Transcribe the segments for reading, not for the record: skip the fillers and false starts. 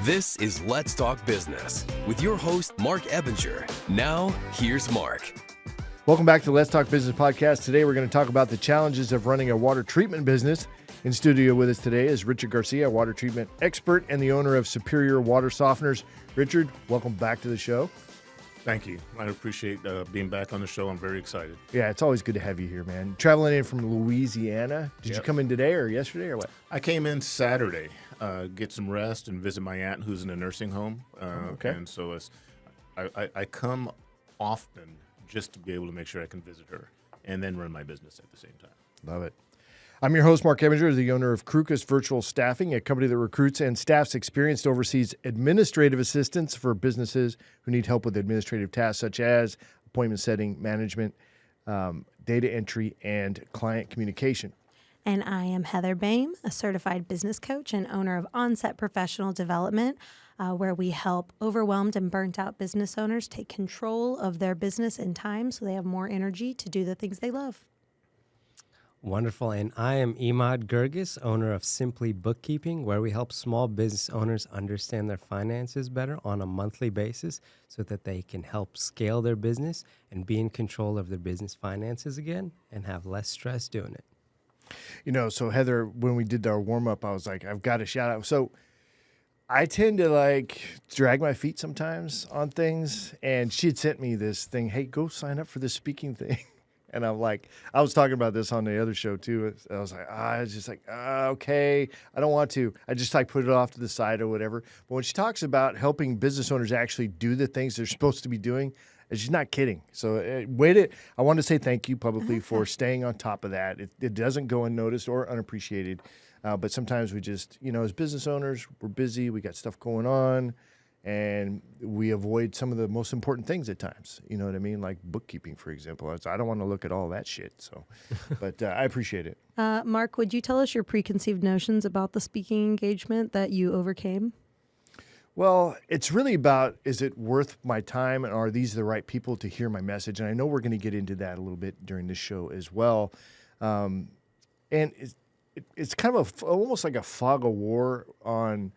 This is Let's Talk Business with your host, Marc Ebinger. Now, here's Marc. Welcome back to the Let's Talk Business podcast. Today, we're going to talk about the challenges of running a water treatment business. In studio with us today is Richard Garcia, a water treatment expert and the owner of Superior Water Softeners. Richard, welcome back to the show. Thank you. I appreciate being back on the show. I'm very excited. Yeah, it's always good to have you here, man. Traveling in from Louisiana. Did you come in today or yesterday or what? I came in Saturday, get some rest and visit my aunt who's in a nursing home. Okay. And so I come often just to be able to make sure I can visit her and then run my business at the same time. Love it. I'm your host, Marc Ebinger, the owner of Crucus Virtual Staffing, a company that recruits and staffs experienced overseas administrative assistants for businesses who need help with administrative tasks such as appointment setting, management, data entry, and client communication. And I am Heather Boehme, a certified business coach and owner of Onset Professional Development, where we help overwhelmed and burnt out business owners take control of their business and time so they have more energy to do the things they love. Wonderful. And I am Emad Guirguis, owner of Simpli Bookkeeping, where we help small business owners understand their finances better on a monthly basis so that they can help scale their business and be in control of their business finances again and have less stress doing it. You know, so Heather, when we did our warm-up, I was like, I've got to shout out. So I tend to drag my feet sometimes on things, and she had sent me this thing, hey, go sign up for this speaking thing. And I'm like, I was talking about this on the other show too. I was like, okay, I don't want to. I just put it off to the side or whatever. But when she talks about helping business owners actually do the things they're supposed to be doing, she's not kidding. So I want to say thank you publicly for staying on top of that. It doesn't go unnoticed or unappreciated. But sometimes we just, as business owners, we're busy. We got stuff going on. And we avoid some of the most important things at times. You know what I mean? Like bookkeeping, for example. I don't want to look at all that shit. So, but I appreciate it. Marc, would you tell us your preconceived notions about the speaking engagement that you overcame? Well, it's really about, is it worth my time? And are these the right people to hear my message? And I know we're going to get into that a little bit during this show as well. And it's kind of almost like a fog of war on,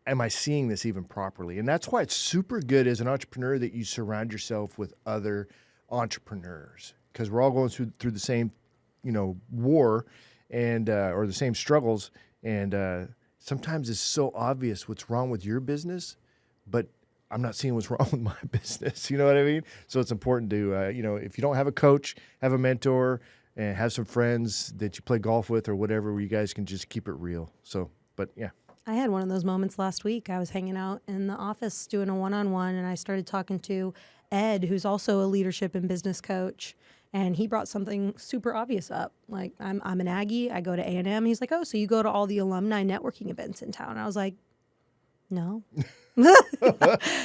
am I seeing this even properly? And that's why it's super good as an entrepreneur that you surround yourself with other entrepreneurs, because we're all going through the same, war and or the same struggles. And sometimes it's so obvious what's wrong with your business, but I'm not seeing what's wrong with my business. You know what I mean? So it's important to, if you don't have a coach, have a mentor, and have some friends that you play golf with or whatever, where you guys can just keep it real. So, but yeah. I had one of those moments last week. I was hanging out in the office doing a one-on-one, and I started talking to Ed, who's also a leadership and business coach, and he brought something super obvious up. Like, I'm an Aggie. I go to A&M. He's like, oh, so you go to all the alumni networking events in town? And I was like, no.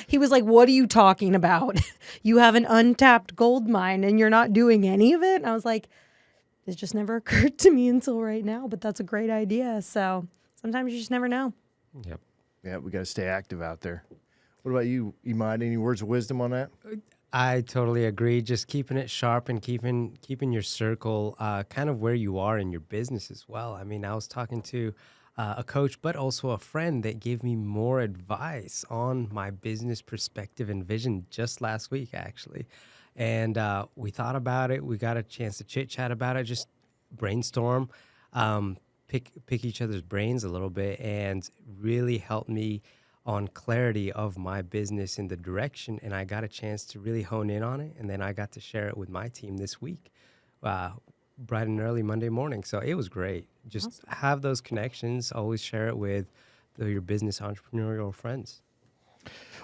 He was like, what are you talking about? You have an untapped gold mine, and you're not doing any of it? And I was like, it just never occurred to me until right now, but that's a great idea. So sometimes you just never know. Yep. Yeah, we got to stay active out there. What about you, Emad? Any words of wisdom on that? I totally agree. Just keeping it sharp and keeping your circle kind of where you are in your business as well. I mean, I was talking to a coach, but also a friend that gave me more advice on my business perspective and vision just last week, actually. And we thought about it. We got a chance to chit-chat about it, just brainstorm, pick each other's brains a little bit, and really helped me on clarity of my business in the direction. And I got a chance to really hone in on it. And then I got to share it with my team this week, bright and early Monday morning. So it was great. Just awesome. Have those connections. Always share it with your business entrepreneurial friends.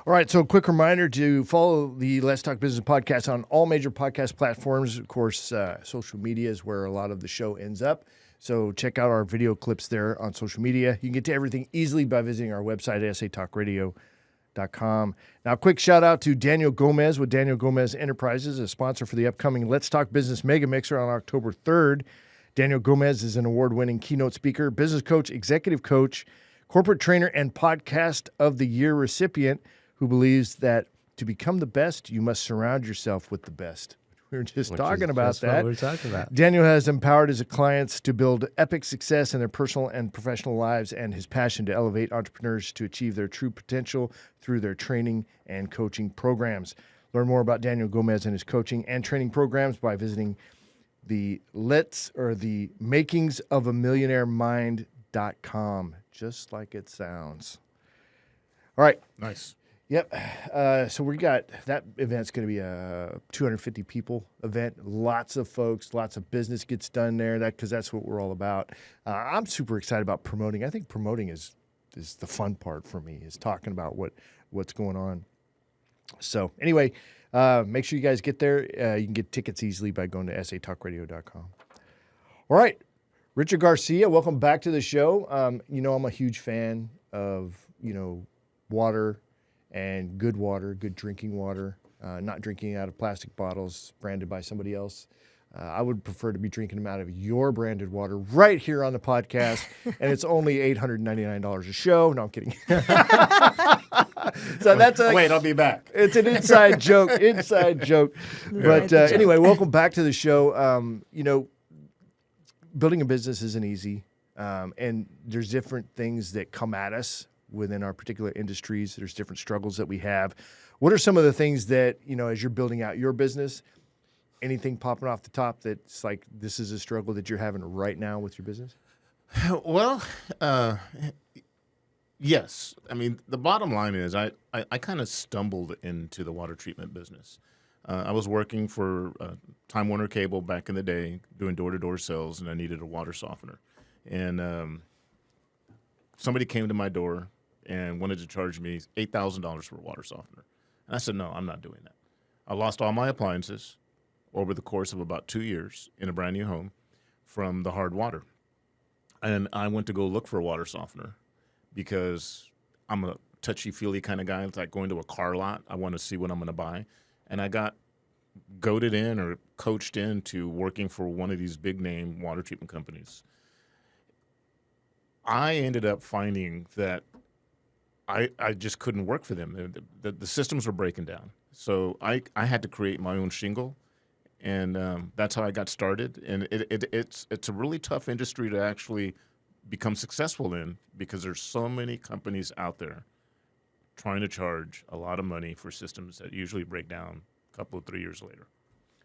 All right, so a quick reminder to follow the Let's Talk Business podcast on all major podcast platforms. Of course, social media is where a lot of the show ends up. So check out our video clips there on social media. You can get to everything easily by visiting our website, satalkradio.com. Now, a quick shout out to Daniel Gomez with Daniel Gomez Enterprises, a sponsor for the upcoming Let's Talk Business Mega Mixer on October 3rd. Daniel Gomez is an award-winning keynote speaker, business coach, executive coach, corporate trainer, and Podcast of the Year recipient who believes that to become the best, you must surround yourself with the best. We were just Which talking is about just what that. we're talking about. Daniel has empowered his clients to build epic success in their personal and professional lives, and his passion to elevate entrepreneurs to achieve their true potential through their training and coaching programs. Learn more about Daniel Gomez and his coaching and training programs by visiting the makings of a millionaire mind.com, just like it sounds. All right. Nice. Yep. So we got that event's going to be a 250 people event. Lots of folks, lots of business gets done there. Because that's what we're all about. I'm super excited about promoting. I think promoting is the fun part for me. Is talking about what's going on. So anyway, make sure you guys get there. You can get tickets easily by going to satalkradio.com. All right, Richard Garcia, welcome back to the show. I'm a huge fan of water. And good drinking water, not drinking out of plastic bottles branded by somebody else. I would prefer to be drinking them out of your branded water right here on the podcast. And it's only $899 a show. No, I'm kidding. So that's Wait, I'll be back. It's an inside joke. But anyway, welcome back to the show. Building a business isn't easy. And there's different things that come at us within our particular industries. There's different struggles that we have. What are some of the things that, as you're building out your business, anything popping off the top that's like, this is a struggle that you're having right now with your business? Well, yes. I mean, the bottom line is I kind of stumbled into the water treatment business. I was working for Time Warner Cable back in the day, doing door-to-door sales, and I needed a water softener. And somebody came to my door and wanted to charge me $8,000 for a water softener. And I said, no, I'm not doing that. I lost all my appliances over the course of about 2 years in a brand new home from the hard water. And I went to go look for a water softener because I'm a touchy-feely kind of guy. It's like going to a car lot. I want to see what I'm going to buy. And I got goaded in or coached into working for one of these big-name water treatment companies. I ended up finding that I just couldn't work for them. The systems were breaking down. So I had to create my own shingle, and that's how I got started. And it's a really tough industry to actually become successful in because there's so many companies out there trying to charge a lot of money for systems that usually break down a couple of 3 years later.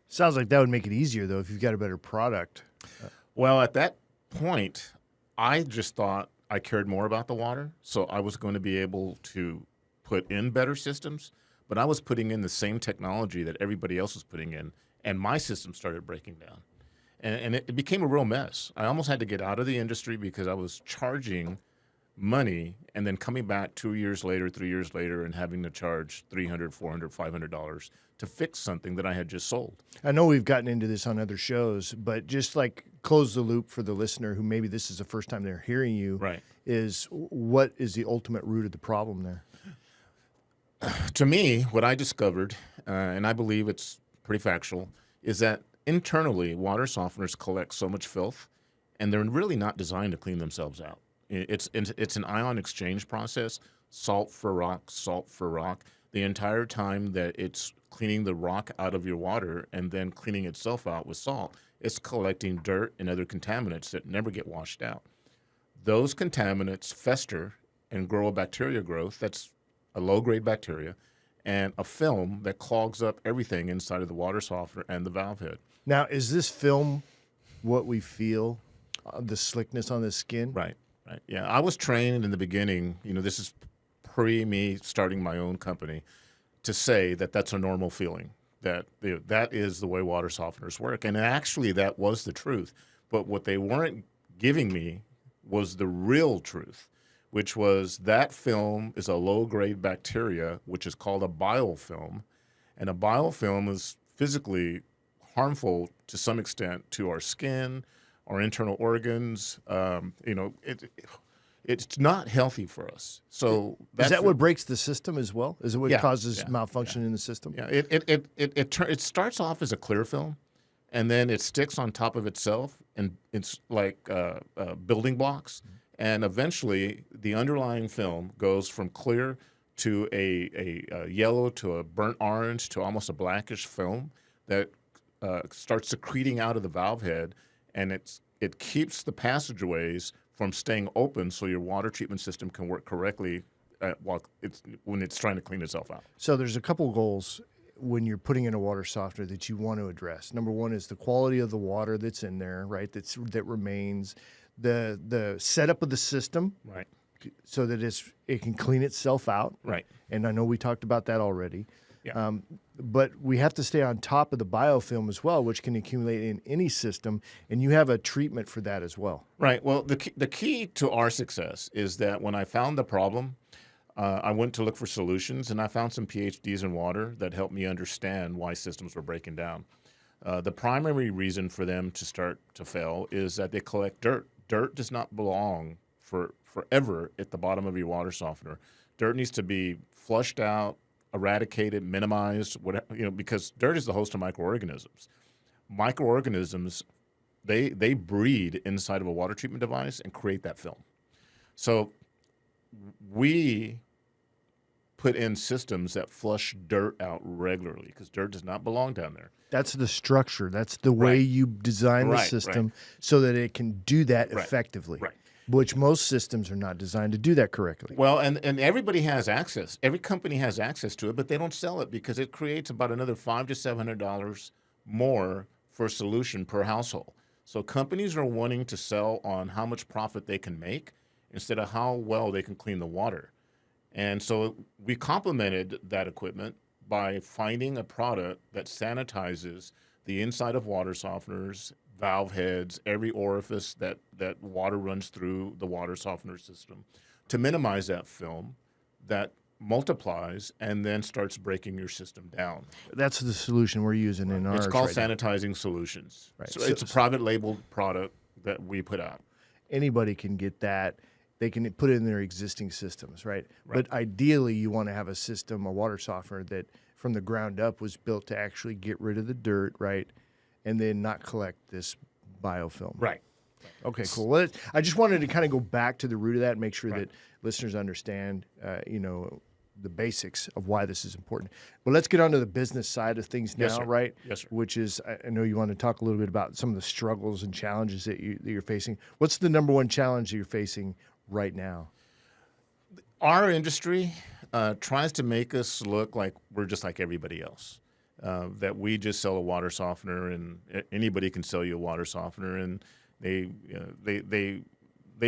Sounds like that would make it easier, though, if you've got a better product. Well, at that point, I just thought I cared more about the water, so I was going to be able to put in better systems, but I was putting in the same technology that everybody else was putting in, and my system started breaking down. And it became a real mess. I almost had to get out of the industry because I was charging money and then coming back 2 years later, 3 years later, and having to charge $300, $400, $500 to fix something that I had just sold. I know we've gotten into this on other shows, but just like close the loop for the listener who maybe this is the first time they're hearing you, Right. is what is the ultimate root of the problem there? To me, what I discovered, and I believe it's pretty factual, is that internally, water softeners collect so much filth, and they're really not designed to clean themselves out. It's an ion exchange process, salt for rock, the entire time that it's cleaning the rock out of your water and then cleaning itself out with salt. It's collecting dirt and other contaminants that never get washed out. Those contaminants fester and grow a bacteria growth that's a low-grade bacteria and a film that clogs up everything inside of the water softener and the valve head. Now, is this film what we feel, the slickness on the skin? Right. Yeah, I was trained in the beginning, this is pre me starting my own company, to say that that's a normal feeling, that that is the way water softeners work. And actually that was the truth. But what they weren't giving me was the real truth, which was that film is a low-grade bacteria, which is called a biofilm. And a biofilm is physically harmful to some extent to our skin, our internal organs. It's not healthy for us. So is that what breaks the system as well? Is it what causes malfunction in the system? Yeah, it starts off as a clear film, and then it sticks on top of itself, and it's like building blocks. And eventually, the underlying film goes from clear to a yellow to a burnt orange to almost a blackish film that starts secreting out of the valve head, and it keeps the passageways from staying open, so your water treatment system can work correctly when it's trying to clean itself out. So there's a couple goals when you're putting in a water softener that you want to address. Number one is the quality of the water that's in there, right? That remains. The setup of the system, Right. so that it can clean itself out. Right. And I know we talked about that already. Yeah. But we have to stay on top of the biofilm as well, which can accumulate in any system, and you have a treatment for that as well. Right. Well, the key to our success is that when I found the problem, I went to look for solutions, and I found some PhDs in water that helped me understand why systems were breaking down. The primary reason for them to start to fail is that they collect dirt. Dirt does not belong forever at the bottom of your water softener. Dirt needs to be flushed out, eradicated, minimized, whatever, because dirt is the host of microorganisms. Microorganisms, they breed inside of a water treatment device and create that film. So we put in systems that flush dirt out regularly because dirt does not belong down there. That's the structure. That's the way Right. you design the Right, system right. so that it can do that Right, effectively, right. which most systems are not designed to do that correctly. Well, and everybody has access. Every company has access to it, but they don't sell it because it creates about another $500 to $700 more for a solution per household. So companies are wanting to sell on how much profit they can make instead of how well they can clean the water. And so we complemented that equipment by finding a product that sanitizes the inside of water softeners, valve heads, every orifice that water runs through the water softener system to minimize that film that multiplies and then starts breaking your system down. That's the solution we're using in ours. It's called right now. Sanitizing Solutions. Right. So it's a private labeled product that we put out. Anybody can get that. They can put it in their existing systems, right? But ideally, you want to have a system, a water softener that from the ground up was built to actually get rid of the dirt, right? And then not collect this biofilm. Right. Okay, cool. Well, I just wanted to kind of go back to the root of that and make sure that listeners understand, the basics of why this is important. But let's get on to the business side of things now, Yes, sir. right? Yes, sir. Which is, I know you want to talk a little bit about some of the struggles and challenges that you're facing. What's the number one challenge that you're facing right now? Our industry tries to make us look like we're just like everybody else. That we just sell a water softener, and anybody can sell you a water softener, and they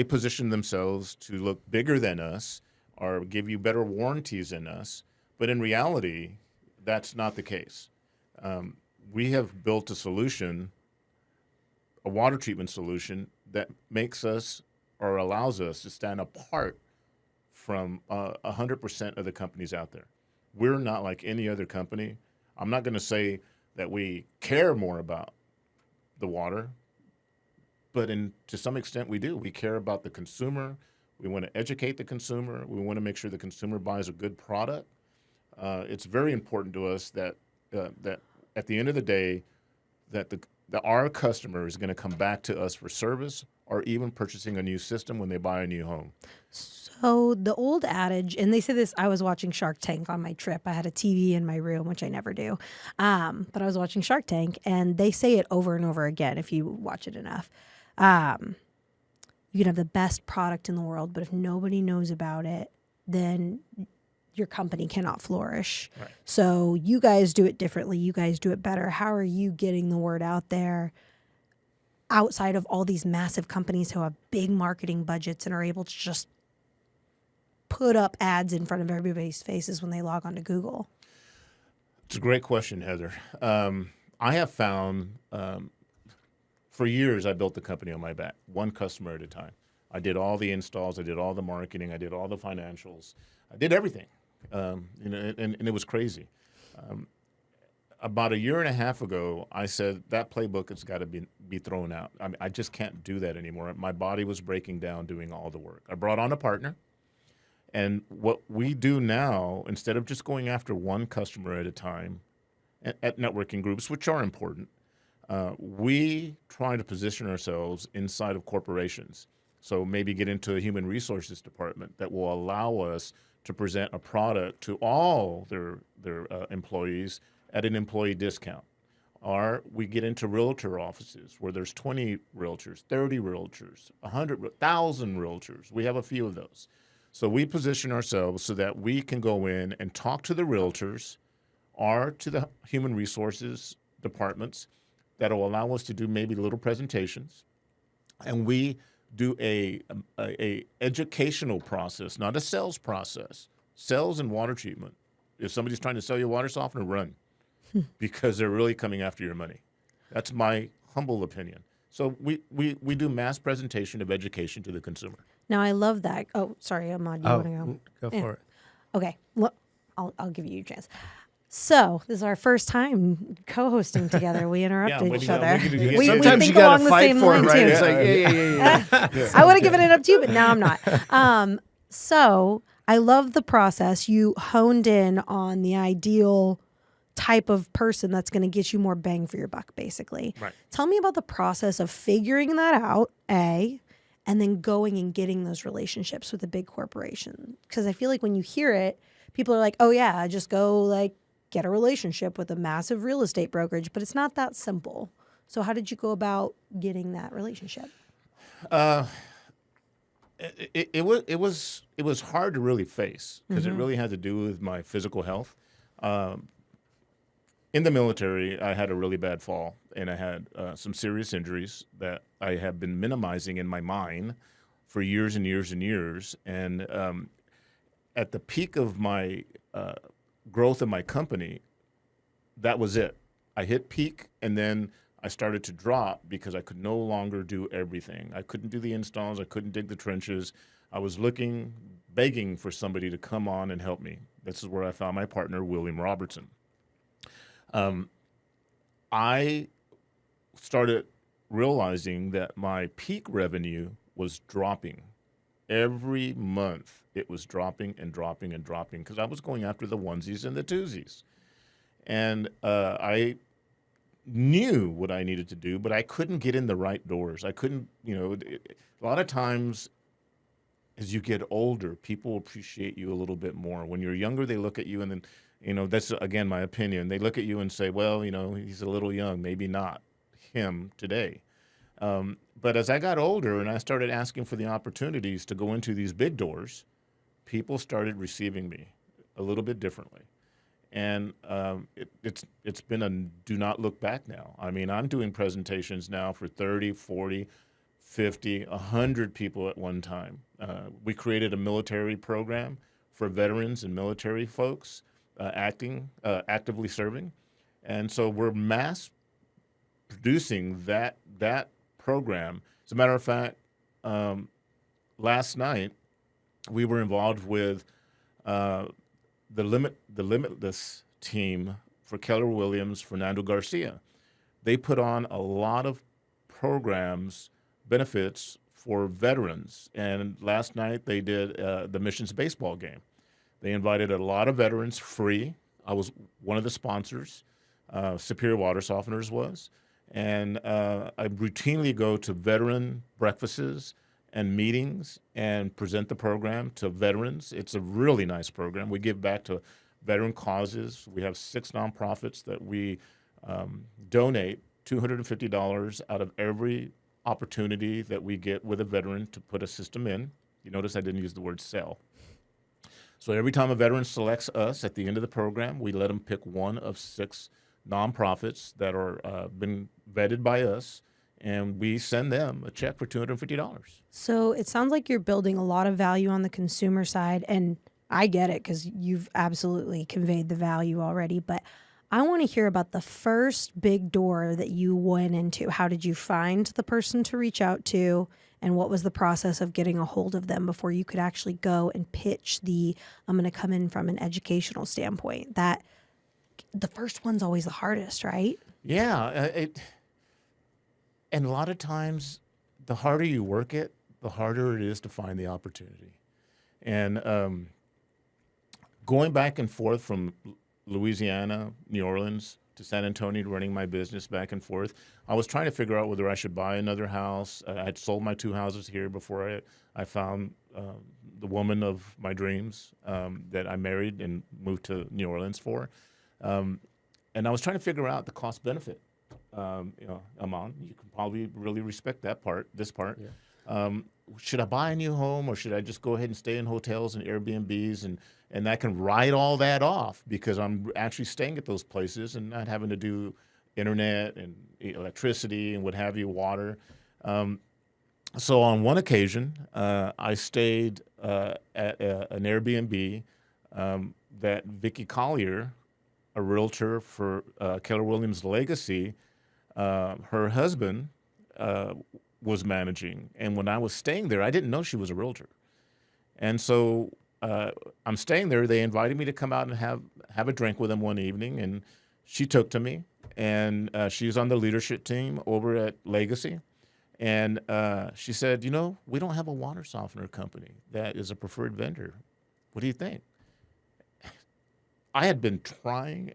position themselves to look bigger than us or give you better warranties than us. But in reality, that's not the case. We have built a solution, a water treatment solution that makes us or allows us to stand apart from 100% of the companies out there. We're not like any other company. I'm not going to say that we care more about the water, but to some extent we do. We care about the consumer. We want to educate the consumer. We want to make sure the consumer buys a good product. It's very important to us that at the end of the day, that our customer is going to come back to us for service or even purchasing a new system when they buy a new home. So the old adage, and they say this, I was watching Shark Tank on my trip. I had a TV in my room, which I never do. But I was watching Shark Tank, and they say it over and over again if you watch it enough. You can have the best product in the world, but if nobody knows about it, then your company cannot flourish. Right. So you guys do it differently. You guys do it better. How are you getting the word out there outside of all these massive companies who have big marketing budgets and are able to just put up ads in front of everybody's faces when they log on to Google? It's a great question, Heather. I have found for years I built the company on my back, one customer at a time. I did all the installs, I did all the marketing, I did all the financials, I did everything, and it was crazy. About a year and a half ago, I said that playbook has got to be thrown out. I mean, I just can't do that anymore. My body was breaking down doing all the work. I brought on a partner. And what we do now, instead of just going after one customer at a time at networking groups, which are important, we try to position ourselves inside of corporations. So maybe get into a human resources department that will allow us to present a product to all their employees at an employee discount. Or we get into realtor offices where there's 20 realtors, 30 realtors, 1,000 realtors. We have a few of those. So we position ourselves so that we can go in and talk to the realtors or to the human resources departments that will allow us to do maybe little presentations. And we do a educational process, not a sales process. Sales and water treatment. If somebody's trying to sell you a water softener, run, because they're really coming after your money. That's my humble opinion. So we do mass presentation of education to the consumer. Now, I love that. Oh, sorry, Emad, you want to go? Go for it. Okay, well, I'll give you a chance. So this is our first time co-hosting together. We interrupted each other. We Sometimes think you along gotta the fight same for it, line right? too. It's like, yeah. I would have given it up to you, but now I'm not. So I love the process. You honed in on the ideal type of person that's going to get you more bang for your buck, basically. Right. Tell me about the process of figuring that out, and then going and getting those relationships with a big corporation. Because I feel like when you hear it, people are like, oh yeah, just go like get a relationship with a massive real estate brokerage, but it's not that simple. So how did you go about getting that relationship? It was hard to really face because it really had to do with my physical health. In the military, I had a really bad fall, and I had some serious injuries that I have been minimizing in my mind for years and years and years. And at the peak of my growth of my company, that was it. I hit peak, and then I started to drop because I could no longer do everything. I couldn't do the installs. I couldn't dig the trenches. I was begging for somebody to come on and help me. This is where I found my partner, William Robertson. I started realizing that my peak revenue was dropping. Every month it was dropping and dropping and dropping because I was going after the onesies and the twosies. And I knew what I needed to do, but I couldn't get in the right doors. I couldn't, a lot of times as you get older, people appreciate you a little bit more. When you're younger, they look at you and then, that's, again, my opinion. They look at you and say, well, he's a little young, maybe not him today. But as I got older and I started asking for the opportunities to go into these big doors, people started receiving me a little bit differently. And it's been a do not look back now. I mean, I'm doing presentations now for 30, 40, 50, 100 people at one time. We created a military program for veterans and military folks actively serving. And so we're mass producing that program. As a matter of fact, last night we were involved with the Limitless team for Keller Williams, Fernando Garcia. They put on a lot of programs, benefits for veterans. And last night they did the Missions baseball game. They invited a lot of veterans free. I was one of the sponsors. Superior Water Softeners was. And I routinely go to veteran breakfasts and meetings and present the program to veterans. It's a really nice program. We give back to veteran causes. We have 6 nonprofits that we donate $250 out of every opportunity that we get with a veteran to put a system in. You notice I didn't use the word sell. So every time a veteran selects us at the end of the program, we let them pick one of 6 nonprofits that are been vetted by us, and we send them a check for $250. So it sounds like you're building a lot of value on the consumer side, and I get it because you've absolutely conveyed the value already, but I want to hear about the first big door that you went into. How did you find the person to reach out to, and what was the process of getting a hold of them before you could actually go and pitch I'm going to come in from an educational standpoint? That the first one's always the hardest, right? Yeah. And a lot of times, the harder you work it, the harder it is to find the opportunity. And going back and forth from Louisiana, New Orleans, to San Antonio, running my business back and forth, I was trying to figure out whether I should buy another house. I had sold my 2 houses here before I found the woman of my dreams that I married and moved to New Orleans for. And I was trying to figure out the cost benefit. Amon, you can probably really respect this part. Should I buy a new home, or should I just go ahead and stay in hotels and Airbnbs, and I can write all that off because I'm actually staying at those places and not having to do internet and electricity and what have you, water. So on one occasion, I stayed at an Airbnb that Vicky Collier, a realtor for Keller Williams Legacy, her husband was managing. And when I was staying there, I didn't know she was a realtor. And so I'm staying there. They invited me to come out and have a drink with them one evening, and she took to me. And she's on the leadership team over at Legacy. And she said, we don't have a water softener company that is a preferred vendor. What do you think? I had been trying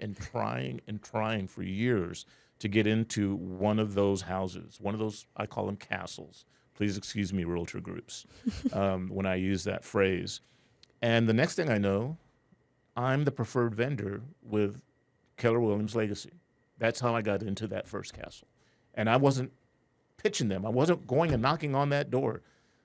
for years to get into one of those houses, one of those, I call them castles. Please excuse me, realtor groups, when I use that phrase. And the next thing I know, I'm the preferred vendor with Keller Williams Legacy. That's how I got into that first castle. And I wasn't pitching them. I wasn't going and knocking on that door.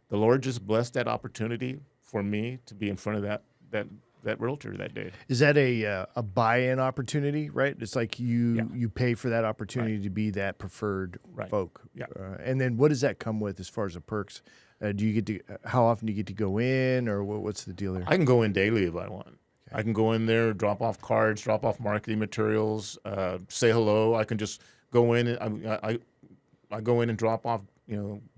The Lord just blessed that opportunity for me to be in front of that realtor that day. Is that a buy-in opportunity, right? It's like you pay for that opportunity to be that preferred folk. Yeah. And then what does that come with as far as the perks? Do you get to? How often do you get to go in, or what's the deal there? I can go in daily if I want. Okay. I can go in there, drop off cards, drop off marketing materials, say hello. I can just go in. And I go in and drop off,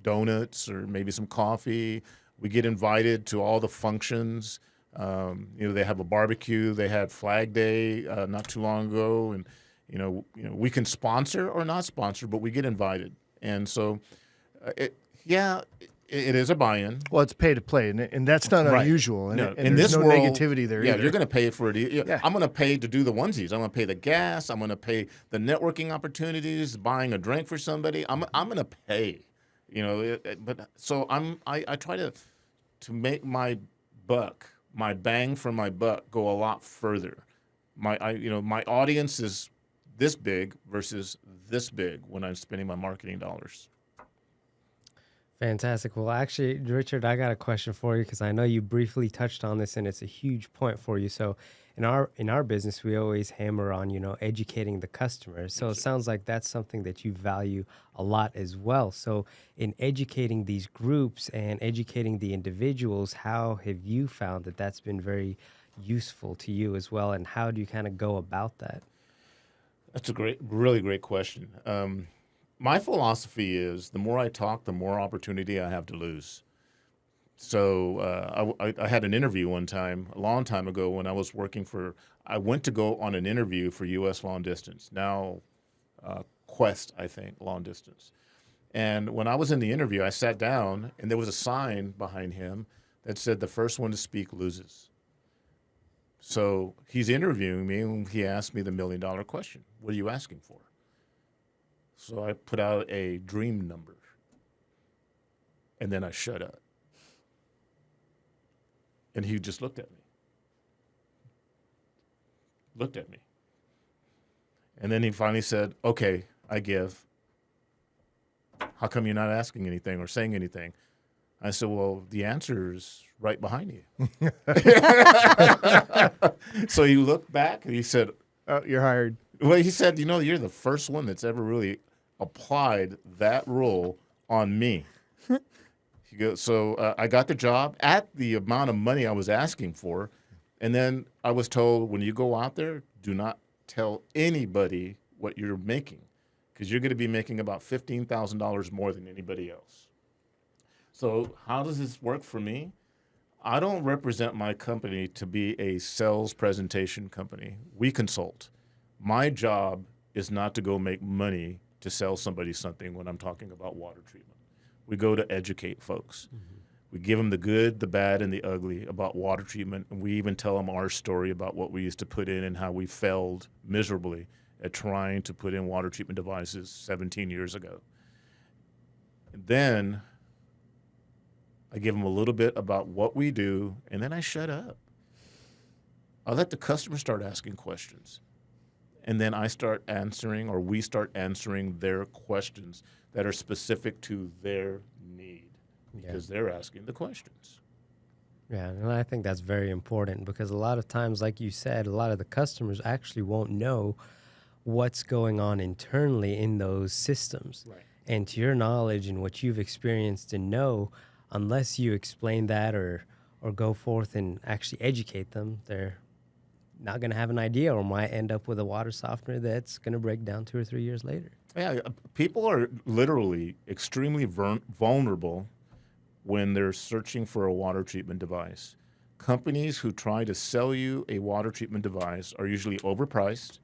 donuts or maybe some coffee. We get invited to all the functions. They have a barbecue. They had Flag Day not too long ago, and we can sponsor or not sponsor, but we get invited. And so, it is a buy-in. Well, it's pay to play, and that's not unusual. And, no. and in there's this no world, negativity there. Yeah, either. you're going to pay for it. I'm going to pay to do the onesies. I'm going to pay the gas. I'm going to pay the networking opportunities, buying a drink for somebody. I'm going to pay. But so I try to make my buck, my bang for my buck, go a lot further. My audience is this big versus this big when I'm spending my marketing dollars. Fantastic. Well, actually, Richard, I got a question for you because I know you briefly touched on this, and it's a huge point for you. So, in our business, we always hammer on educating the customer. So it sounds like that's something that you value a lot as well. So, in educating these groups and educating the individuals, how have you found that that's been very useful to you as well, and how do you kind of go about that? That's a really great question. My philosophy is the more I talk, the more opportunity I have to lose. So I had an interview one time, a long time ago, when I was working I went to go on an interview for U.S. Long Distance, now Quest, I think, Long Distance. And when I was in the interview, I sat down, and there was a sign behind him that said, "The first one to speak loses." So he's interviewing me, and he asked me the $1 million question. What are you asking for? So I put out a dream number, and then I shut up. And he just looked at me. And then he finally said, "Okay, I give. How come you're not asking anything or saying anything?" I said, "Well, the answer is right behind you." So he looked back and he said, "Oh, you're hired." Well, he said, "You're the first one that's ever really applied that rule on me." He goes, so I got the job at the amount of money I was asking for. And then I was told, when you go out there, do not tell anybody what you're making, because you're going to be making about $15,000 more than anybody else. So how does this work for me? I don't represent my company to be a sales presentation company. We consult. My job is not to go make money to sell somebody something when I'm talking about water treatment. We go to educate folks. Mm-hmm. We give them the good, the bad, and the ugly about water treatment, and we even tell them our story about what we used to put in and how we failed miserably at trying to put in water treatment devices 17 years ago. And then I give them a little bit about what we do, and then I shut up. I let the customer start asking questions. and then I start answering, or we start answering their questions that are specific to their need because they're asking the questions. Yeah, and I think that's very important because a lot of times, like you said, a lot of the customers actually won't know what's going on internally in those systems. Right. And to your knowledge and what you've experienced and know, unless you explain that or go forth and actually educate them, they're not going to have an idea or might end up with a water softener that's going to break down 2 or 3 years later. Yeah, people are literally extremely vulnerable when they're searching for a water treatment device. Companies who try to sell you a water treatment device are usually overpriced.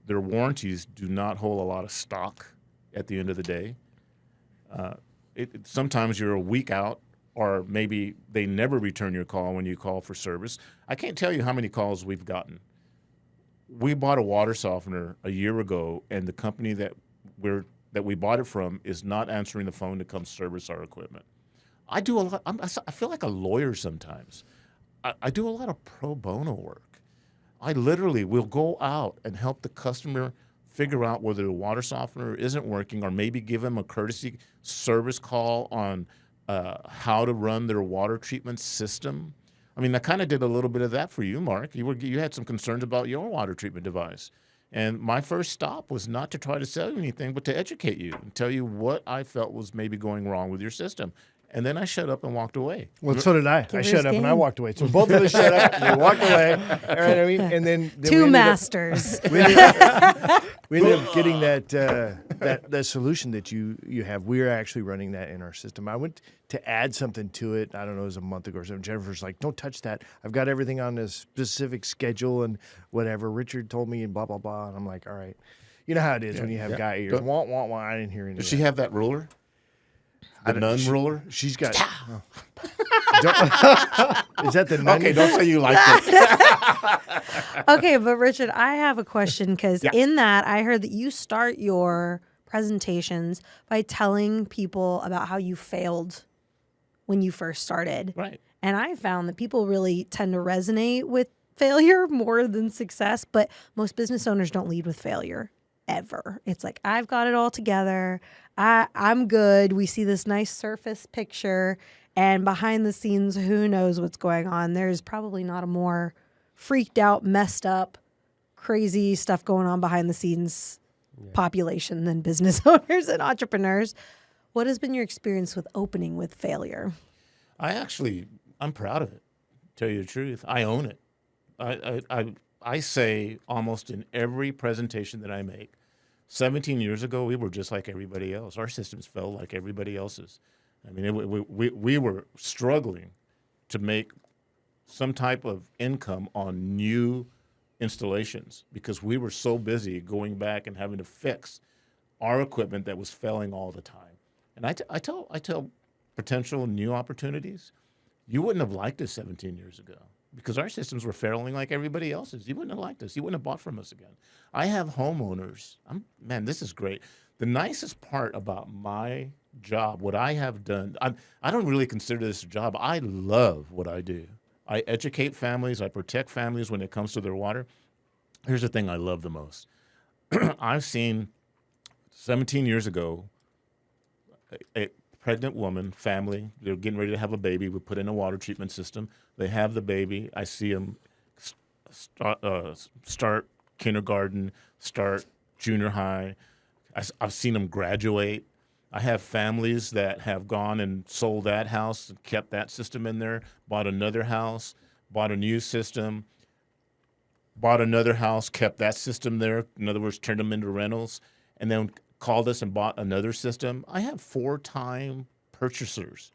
Their warranties do not hold a lot of stock at the end of the day. Sometimes you're a week out, or maybe they never return your call when you call for service. I can't tell you how many calls we've gotten. We bought a water softener a year ago, and the company that we bought it from is not answering the phone to come service our equipment. I do a lot. I feel like a lawyer sometimes. I do a lot of pro bono work. I literally will go out and help the customer figure out whether the water softener isn't working, or maybe give them a courtesy service call on how to run their water treatment system. I mean, I kind of did a little bit of that for you, Mark. You had some concerns about your water treatment device. And my first stop was not to try to sell you anything, but to educate you and tell you what I felt was maybe going wrong with your system. And then I shut up and walked away. Well, so did I. I shut up and I walked away. So both of us shut up and we walked away. All right, I mean, and then Two masters. We ended up getting that solution that you have. We are actually running that in our system. I went to add something to it. I don't know, it was a month ago or something. Jennifer's like, don't touch that. I've got everything on a specific schedule and whatever. Richard told me and blah, blah, blah. And I'm like, all right. You know how it is when you have guy ears. Wah, wah, wah. I didn't hear any of that. Does she have that ruler? The nun ruler? She's got. Oh. Is that the nun? Okay, don't say you like it. Okay, but Richard, I have a question because in that I heard that you start your presentations by telling people about how you failed when you first started. Right. And I found that people really tend to resonate with failure more than success, but most business owners don't lead with failure ever. It's like, I've got it all together. I'm good. We see this nice surface picture, and behind the scenes, who knows what's going on. There's probably not a more freaked out, messed up, crazy stuff going on behind the scenes population than business owners and entrepreneurs. What has been your experience with opening with failure? I'm proud of it. Tell you the truth, I own it. I say almost in every presentation that I make, 17 years ago, we were just like everybody else. Our systems felt like everybody else's. I mean, we were struggling to make some type of income on new installations because we were so busy going back and having to fix our equipment that was failing all the time. And I tell potential new opportunities, you wouldn't have liked us 17 years ago because our systems were failing like everybody else's. You wouldn't have liked us. You wouldn't have bought from us again. I have homeowners. Man, this is great. The nicest part about my job, what I have done, I don't really consider this a job. I love what I do. I educate families. I protect families when it comes to their water. Here's the thing I love the most. I've seen 17 years ago a pregnant woman, family, they're getting ready to have a baby. We put in a water treatment system. They have the baby. I see them start kindergarten, start junior high. I've seen them graduate. I have families that have gone and sold that house and kept that system in there, bought another house, bought a new system, bought another house, kept that system there. In other words, turned them into rentals, and then called us and bought another system. I have 4-time purchasers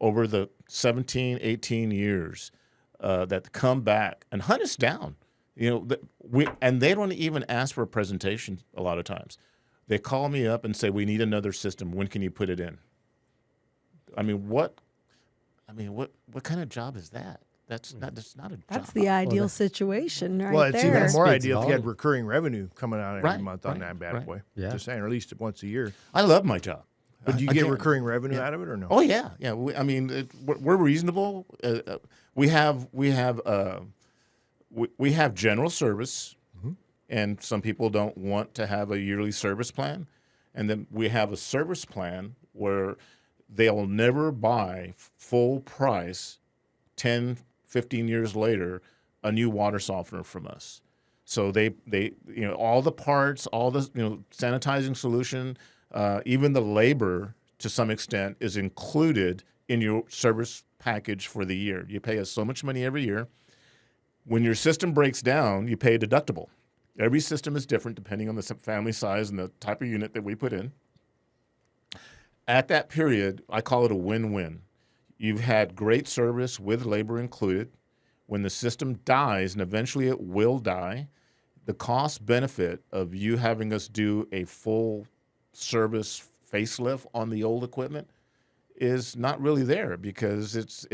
over the 17, 18 years that come back and hunt us down. And they don't even ask for a presentation a lot of times. They call me up and say, we need another system. When can you put it in? What kind of job is that? That's not a job. That's the ideal situation right there. Well, it's even more Speaks ideal if you had volume. recurring revenue coming out every Right, month on right, that bad right. boy. Yeah. Just saying, or at least once a year. I love my job. But do you I get can't- recurring revenue out of it or no? Oh yeah. We're reasonable. We have general service, and some people don't want to have a yearly service plan. And then we have a service plan where they'll never buy full price 10, 15 years later a new water softener from us. So they all the parts, all the sanitizing solution, even the labor to some extent is included in your service package for the year. You pay us so much money every year. When your system breaks down, you pay a deductible. Every system is different depending on the family size and the type of unit that we put in. At that period, I call it a win-win. You've had great service with labor included. When the system dies, and eventually it will die, the cost benefit of you having us do a full service facelift on the old equipment is not really there, because it's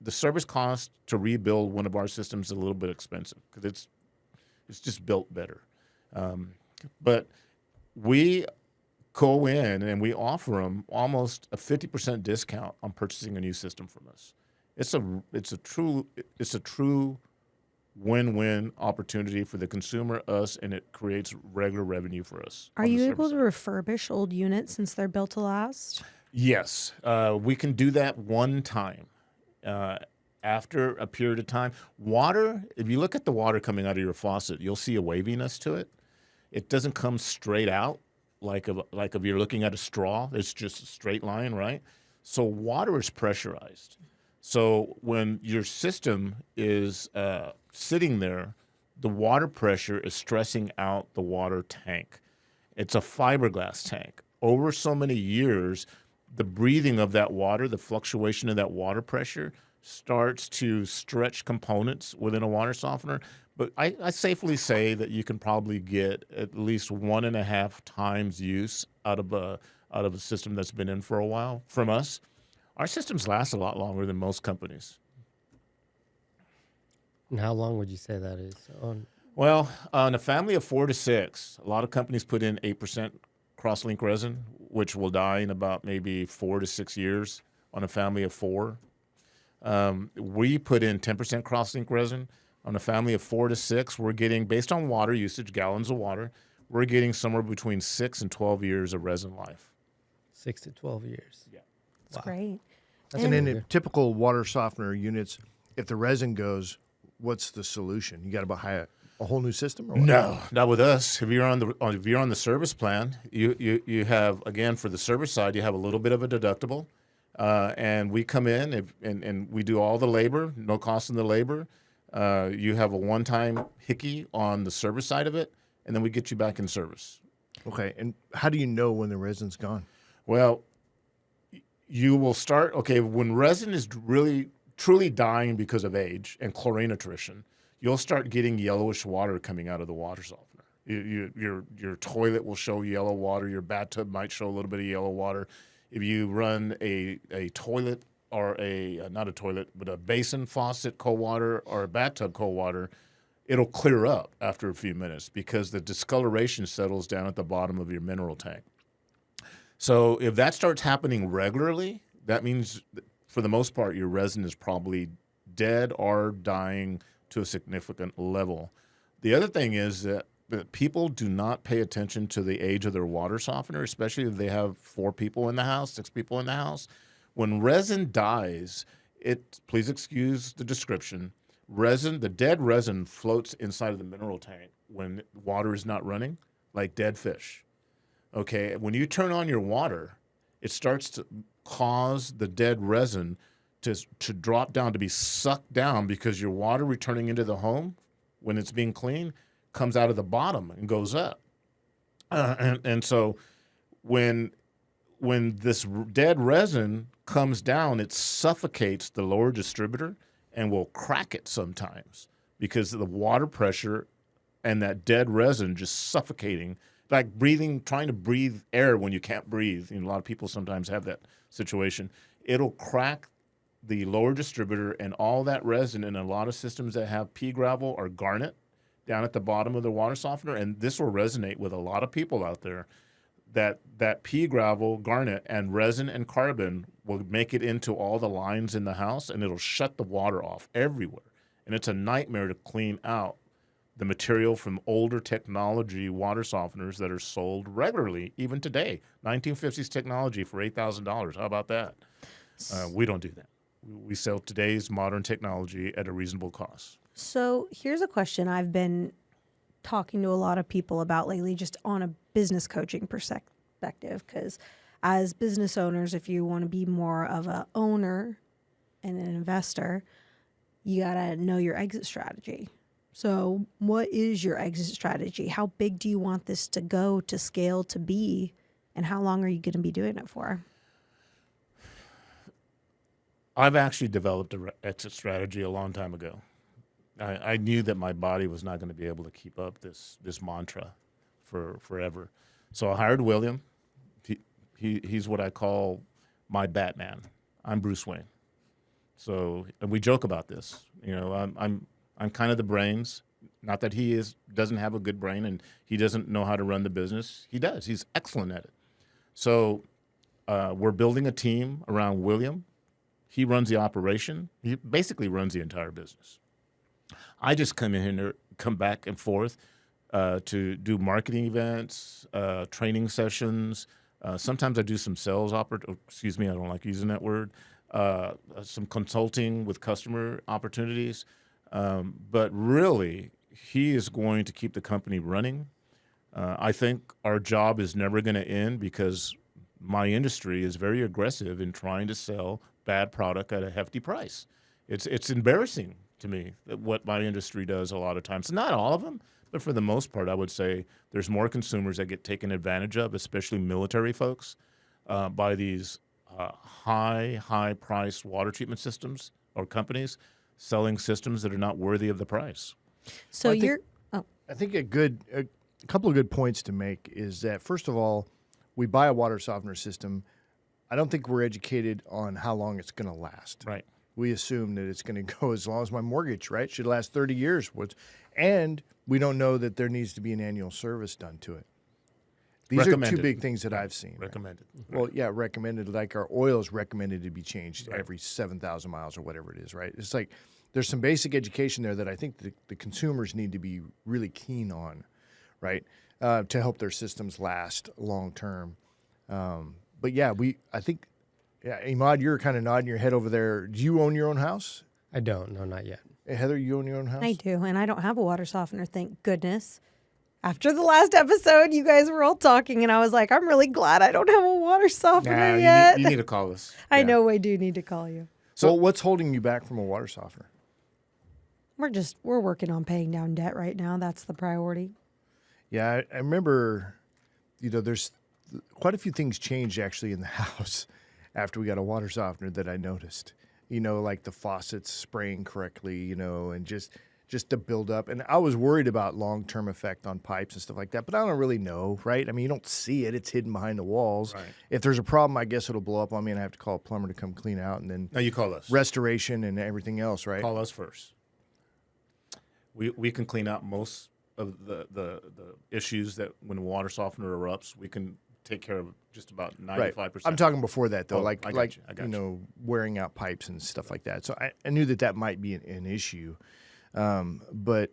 the service cost to rebuild one of our systems is a little bit expensive because it's just built better. But we go in and we offer them almost a 50% discount on purchasing a new system from us. It's a true win-win opportunity for the consumer, us, and it creates regular revenue for us. Are you able to refurbish old units since they're built to last? Yes, we can do that one time. After a period of time, water, if you look at the water coming out of your faucet, you'll see a waviness to it. It doesn't come straight out like if you're looking at a straw. It's just a straight line, right? So water is pressurized. So when your system is sitting there, the water pressure is stressing out the water tank. It's a fiberglass tank. Over so many years, the breathing of that water, the fluctuation of that water pressure starts to stretch components within a water softener. But I safely say that you can probably get at least 1.5 times use out of a system that's been in for a while from us. Our systems last a lot longer than most companies. And how long would you say that is? Well, on a family of 4 to 6, a lot of companies put in 8% cross-link resin, which will die in about maybe 4 to 6 years on a family of 4. We put in 10% cross-link resin. On a family of 4 to 6, we're getting, based on water usage, gallons of water, we're getting somewhere between 6 and 12 years of resin life. 6 to 12 years. Yeah. That's great. And in a typical water softener units, if the resin goes, what's the solution? You got to buy a whole new system? Or what? No, not with us. If you're on the service plan, you have, again, for the service side, you have a little bit of a deductible, and we come in and we do all the labor, no cost in the labor. You have a one-time hickey on the service side of it, and then we get you back in service. Okay, and how do you know when the resin's gone? Well, you will start, when resin is really truly dying because of age and chlorine attrition, you'll start getting yellowish water coming out of the water softener. Your toilet will show yellow water. Your bathtub might show a little bit of yellow water. If you run a toilet or not a toilet, but a basin faucet cold water or a bathtub cold water, it'll clear up after a few minutes because the discoloration settles down at the bottom of your mineral tank. So if that starts happening regularly, that means for the most part, your resin is probably dead or dying to a significant level. The other thing is that people do not pay attention to the age of their water softener, especially if they have 4 people in the house, 6 people in the house. When resin dies, please excuse the description, the dead resin floats inside of the mineral tank when water is not running, like dead fish. Okay, when you turn on your water, it starts to cause the dead resin to drop down, to be sucked down, because your water returning into the home when it's being cleaned comes out of the bottom and goes up. And so when this dead resin comes down, it suffocates the lower distributor and will crack it sometimes because of the water pressure and that dead resin just suffocating, like trying to breathe air when you can't breathe. A lot of people sometimes have that situation. It'll crack the lower distributor, and all that resin in a lot of systems that have pea gravel or garnet down at the bottom of the water softener, and this will resonate with a lot of people out there, that pea gravel, garnet, and resin and carbon will make it into all the lines in the house, and it'll shut the water off everywhere. And it's a nightmare to clean out the material from older technology water softeners that are sold regularly, even today. 1950s technology for $8,000. How about that? We don't do that. We sell today's modern technology at a reasonable cost. So here's a question I've been talking to a lot of people about lately, just on a business coaching perspective, because as business owners, if you want to be more of a owner and an investor, you got to know your exit strategy. So what is your exit strategy? How big do you want this to go, to scale, to be? And how long are you going to be doing it for? I've actually developed an exit strategy a long time ago. I knew that my body was not going to be able to keep up this mantra for forever. So I hired William. He's what I call my Batman. I'm Bruce Wayne. So, and we joke about this. You know, I'm kind of the brains. Not that he doesn't have a good brain and he doesn't know how to run the business. He does. He's excellent at it. So we're building a team around William. He runs the operation. He basically runs the entire business. I just come in here, come back and forth to do marketing events, training sessions. Sometimes I do some sales I don't like using that word. Some consulting with customer opportunities. But really, he is going to keep the company running. I think our job is never going to end because my industry is very aggressive in trying to sell bad product at a hefty price. It's embarrassing to me that what my industry does a lot of times. Not all of them, but for the most part, I would say there's more consumers that get taken advantage of, especially military folks, by these high-priced water treatment systems or companies selling systems that are not worthy of the price. So Well, I think a couple of good points to make is that, first of all, we buy a water softener system. I don't think we're educated on how long it's going to last. Right. We assume that it's going to go as long as my mortgage, right? Should last 30 years. And we don't know that there needs to be an annual service done to it. These are two big things that I've seen. Recommended. Right? Well, yeah, recommended. Like our oil is recommended to be changed every 7,000 miles or whatever it is, right? It's like there's some basic education there that I think the consumers need to be really keen on, right, to help their systems last long term. But yeah, I think, Emad, you're kind of nodding your head over there. Do you own your own house? I don't. No, not yet. Hey, Heather, you own your own house? I do, and I don't have a water softener, thank goodness. After the last episode, you guys were all talking, and I was like, I'm really glad I don't have a water softener yet. You need to call us. I know I do need to call you. So what's holding you back from a water softener? We're working on paying down debt right now. That's the priority. Yeah, I remember, there's quite a few things changed actually in the house after we got a water softener that I noticed. Like the faucets spraying correctly, and just the buildup. And I was worried about long-term effect on pipes and stuff like that, but I don't really know, right? I mean, you don't see it. It's hidden behind the walls. Right. If there's a problem, I guess it'll blow up on me and I have to call a plumber to come clean out, and then you call us. Restoration and everything else, right? Call us first. We can clean out most of the issues that when a water softener erupts, we can take care of just about 95%. Right. I'm talking before that, though, I got you. Wearing out pipes and stuff like that. So I knew that might be an issue. But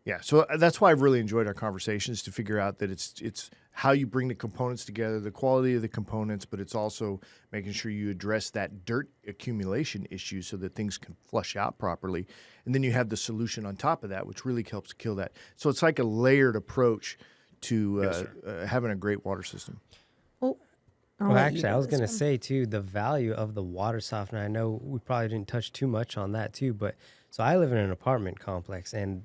yeah, so that's why I've really enjoyed our conversations, to figure out that it's how you bring the components together, the quality of the components, but it's also making sure you address that dirt accumulation issue so that things can flush out properly. And then you have the solution on top of that, which really helps kill that. So it's like a layered approach to having a great water system. Well, actually, I was going to say, too, the value of the water softener. I know we probably didn't touch too much on that, too, but so I live in an apartment complex, and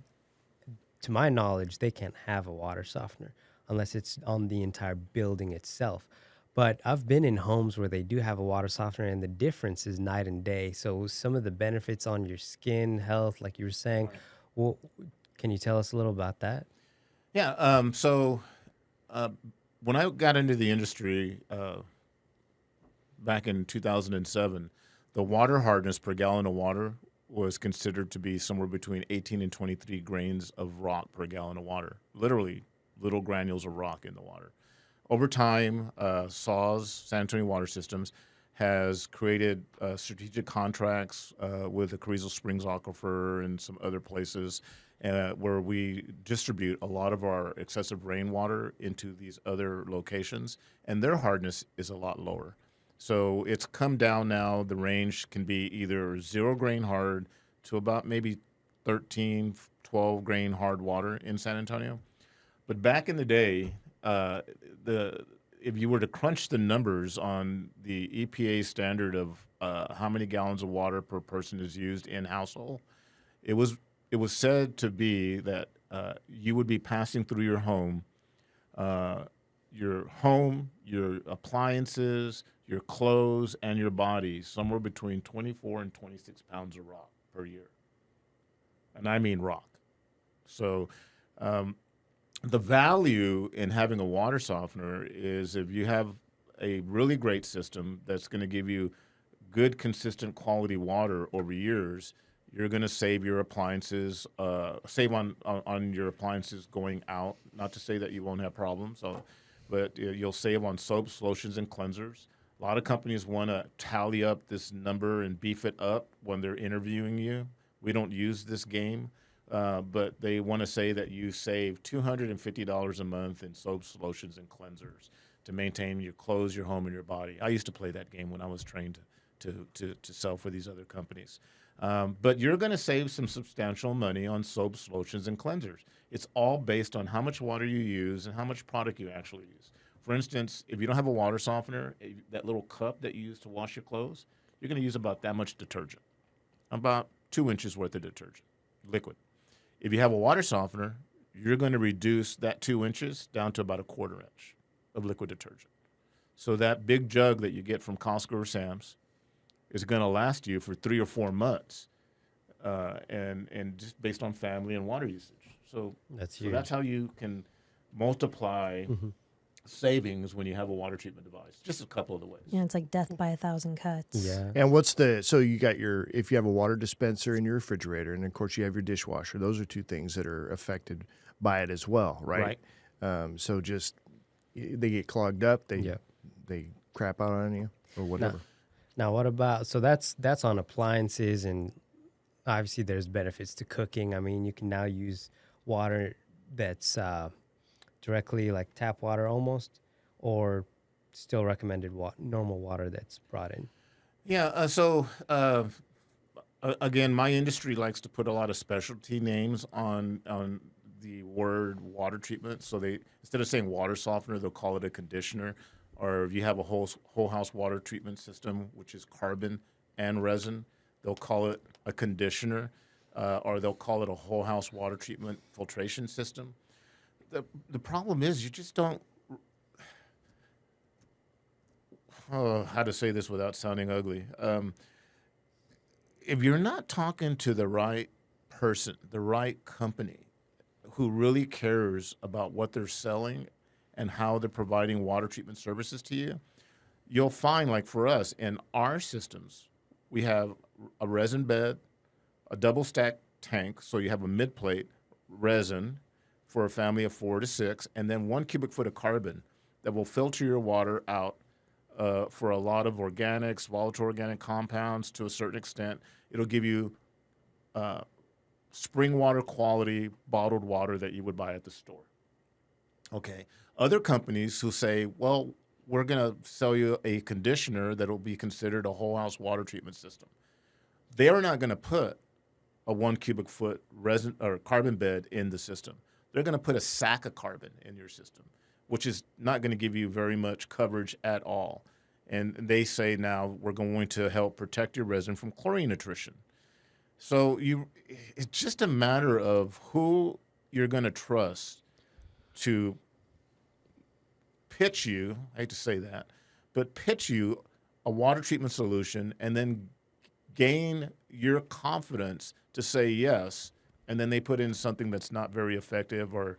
to my knowledge, they can't have a water softener unless it's on the entire building itself. But I've been in homes where they do have a water softener, and the difference is night and day. So some of the benefits on your skin, health, like you were saying, well, can you tell us a little about that? Yeah, when I got into the industry back in 2007, the water hardness per gallon of water was considered to be somewhere between 18 and 23 grains of rock per gallon of water, literally little granules of rock in the water. Over time, SAWS, Sanitary Water Systems, has created strategic contracts with the Carrizo Springs Aquifer and some other places, where we distribute a lot of our excessive rainwater into these other locations, and their hardness is a lot lower. So it's come down now. The range can be either 0 grain hard to about maybe 13, 12 grain hard water in San Antonio. But back in the day, if you were to crunch the numbers on the EPA standard of how many gallons of water per person is used in household, it was said to be that you would be passing through your home, your appliances, your clothes, and your body somewhere between 24 and 26 pounds of rock per year. And I mean rock. So the value in having a water softener is if you have a really great system that's going to give you good, consistent quality water over years, you're going to save your appliances, save on your appliances going out. Not to say that you won't have problems, but you'll save on soaps, lotions, and cleansers. A lot of companies want to tally up this number and beef it up when they're interviewing you. We don't use this game. But they want to say that you save $250 a month in soaps, lotions, and cleansers to maintain your clothes, your home, and your body. I used to play that game when I was trained to sell for these other companies. But you're going to save some substantial money on soaps, lotions, and cleansers. It's all based on how much water you use and how much product you actually use. For instance, if you don't have a water softener, that little cup that you use to wash your clothes, you're going to use about that much detergent, about 2 inches worth of detergent, liquid. If you have a water softener, you're going to reduce that 2 inches down to about a 1/4 inch of liquid detergent. So that big jug that you get from Costco or Sam's is going to last you for 3 or 4 months, and just based on family and water usage. So That's huge. So that's how you can multiply savings when you have a water treatment device. Just a couple of the ways. Yeah, it's like death by 1,000 cuts. Yeah. And so you got if you have a water dispenser in your refrigerator, and of course you have your dishwasher, those are two things that are affected by it as well, right? So just, they get clogged up, they crap out on you or whatever. Now what about, so that's on appliances, and obviously there's benefits to cooking. I mean, you can now use water that's directly like tap water almost, or still recommended normal water that's brought in. Yeah. Again, my industry likes to put a lot of specialty names on the word water treatment. So they, instead of saying water softener, they'll call it a conditioner. Or if you have a whole house water treatment system, which is carbon and resin, they'll call it a conditioner, or they'll call it a whole house water treatment filtration system. The problem is you just don't, how to say this without sounding ugly. If you're not talking to the right person, the right company who really cares about what they're selling and how they're providing water treatment services to you, you'll find, like for us, in our systems, we have a resin bed, a double stack tank, so you have a mid-plate resin for a family of 4 to 6, and then 1 cubic foot of carbon that will filter your water out for a lot of organics, volatile organic compounds to a certain extent. It'll give you spring water quality bottled water that you would buy at the store. Okay. Other companies who say, well, we're going to sell you a conditioner that will be considered a whole house water treatment system. They are not going to put a 1 cubic foot resin or carbon bed in the system. They're going to put a sack of carbon in your system, which is not going to give you very much coverage at all. And they say now we're going to help protect your resin from chlorine attrition. So it's just a matter of who you're going to trust to pitch you, I hate to say that, but pitch you a water treatment solution and then gain your confidence to say yes, and then they put in something that's not very effective or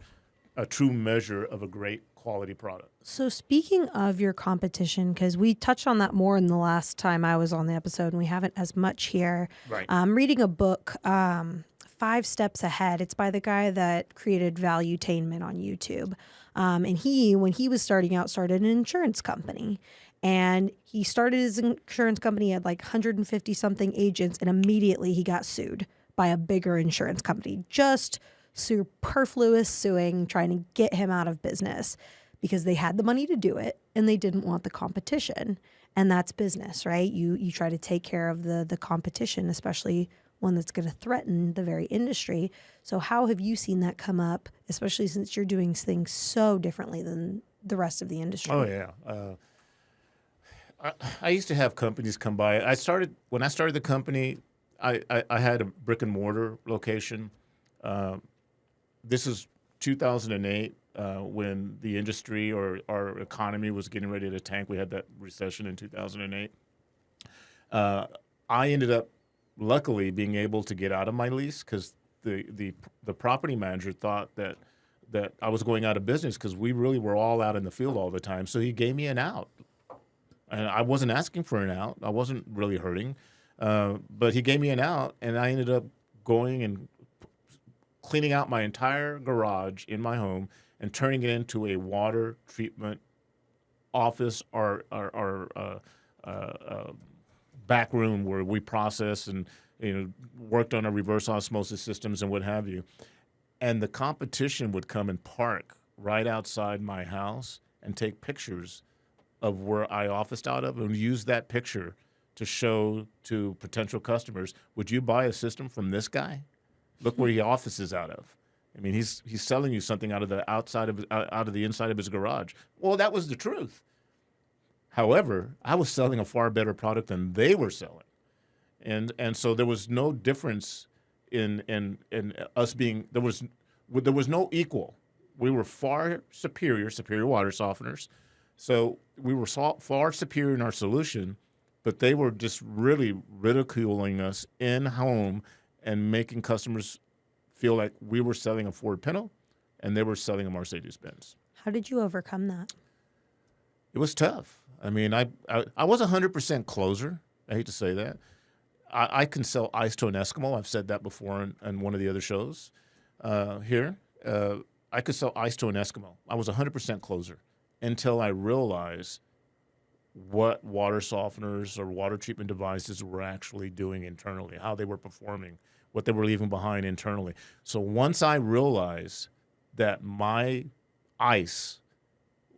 a true measure of a great quality product. So speaking of your competition, because we touched on that more in the last time I was on the episode, and we haven't as much here. Right. I'm reading a book, 5 Steps Ahead. It's by the guy that created Valuetainment on YouTube. And he, when he was starting out, started an insurance company. And he started his insurance company at like 150 something agents, and immediately he got sued by a bigger insurance company, just superfluous suing, trying to get him out of business because they had the money to do it and they didn't want the competition. And that's business, right? You try to take care of the competition, especially one that's going to threaten the very industry. So how have you seen that come up, especially since you're doing things so differently than the rest of the industry? Oh yeah. I used to have companies come by. When I started the company, I had a brick and mortar location. This is 2008 when the industry or our economy was getting ready to tank. We had that recession in 2008. I ended up luckily being able to get out of my lease because the property manager thought that I was going out of business because we really were all out in the field all the time. So he gave me an out. And I wasn't asking for an out. I wasn't really hurting. But he gave me an out, and I ended up going and cleaning out my entire garage in my home and turning it into a water treatment office or back room where we process and worked on our reverse osmosis systems and what have you. And the competition would come and park right outside my house and take pictures of where I officed out of and use that picture to show to potential customers, would you buy a system from this guy? Look where he offices out of. I mean, he's selling you something out of the inside of his garage. Well, that was the truth. However, I was selling a far better product than they were selling. And so there was no difference in us being, there was no equal. We were far superior water softeners. So we were far superior in our solution, but they were just really ridiculing us in home and making customers feel like we were selling a Ford Pinto and they were selling a Mercedes-Benz. How did you overcome that? It was tough. I mean, I was 100% closer. I hate to say that. I can sell ice to an Eskimo. I've said that before in one of the other shows here. I could sell ice to an Eskimo. I was 100% closer until I realized what water softeners or water treatment devices were actually doing internally, how they were performing, what they were leaving behind internally. So once I realized that my ice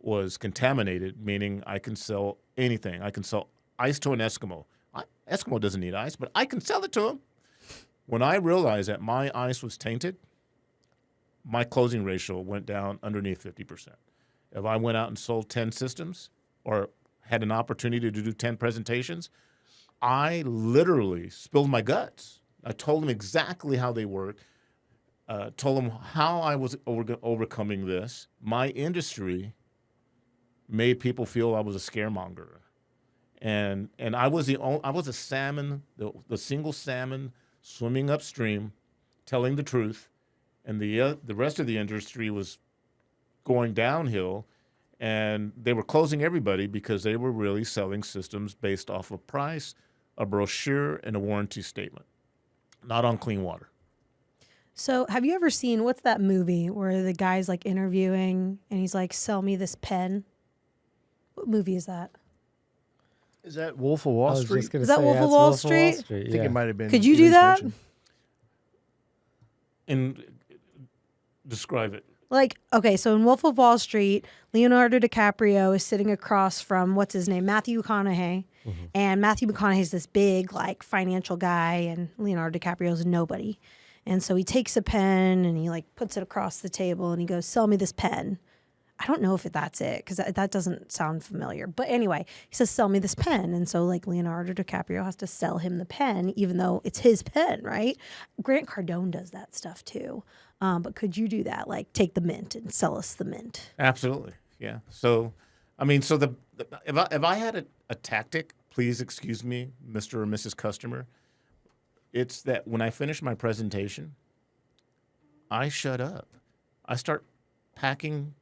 was contaminated, meaning I can sell anything. I can sell ice to an Eskimo. Eskimo doesn't need ice, but I can sell it to him. When I realized that my ice was tainted, my closing ratio went down underneath 50%. If I went out and sold 10 systems or had an opportunity to do 10 presentations, I literally spilled my guts. I told them exactly how they worked, told them how I was overcoming this. My industry made people feel I was a scaremonger. And I was a salmon, the single salmon swimming upstream, telling the truth, and the rest of the industry was going downhill, and they were closing everybody because they were really selling systems based off of price, a brochure, and a warranty statement, not on clean water. So have you ever seen, what's that movie where the guy's like interviewing and he's like, sell me this pen? What movie is that? Is that Wolf of Wall Street? Is that Wolf of Wall Street? I think it might have been. Could you do that? And describe it. Like, okay, so in Wolf of Wall Street, Leonardo DiCaprio is sitting across from, what's his name, Matthew McConaughey. Mm-hmm. And Matthew McConaughey's this big, like, financial guy, and Leonardo DiCaprio's nobody. And so he takes a pen and he, like, puts it across the table and he goes, sell me this pen. I don't know if that's it, because that doesn't sound familiar. But anyway, he says, sell me this pen. And so, like, Leonardo DiCaprio has to sell him the pen, even though it's his pen, right? Grant Cardone does that stuff, too. But could you do that? Like, take the mint and sell us the mint. Absolutely, yeah. So, I mean, so if I had a tactic, please excuse me, Mr. or Mrs. Customer, it's that when I finish my presentation, I shut up. I start packing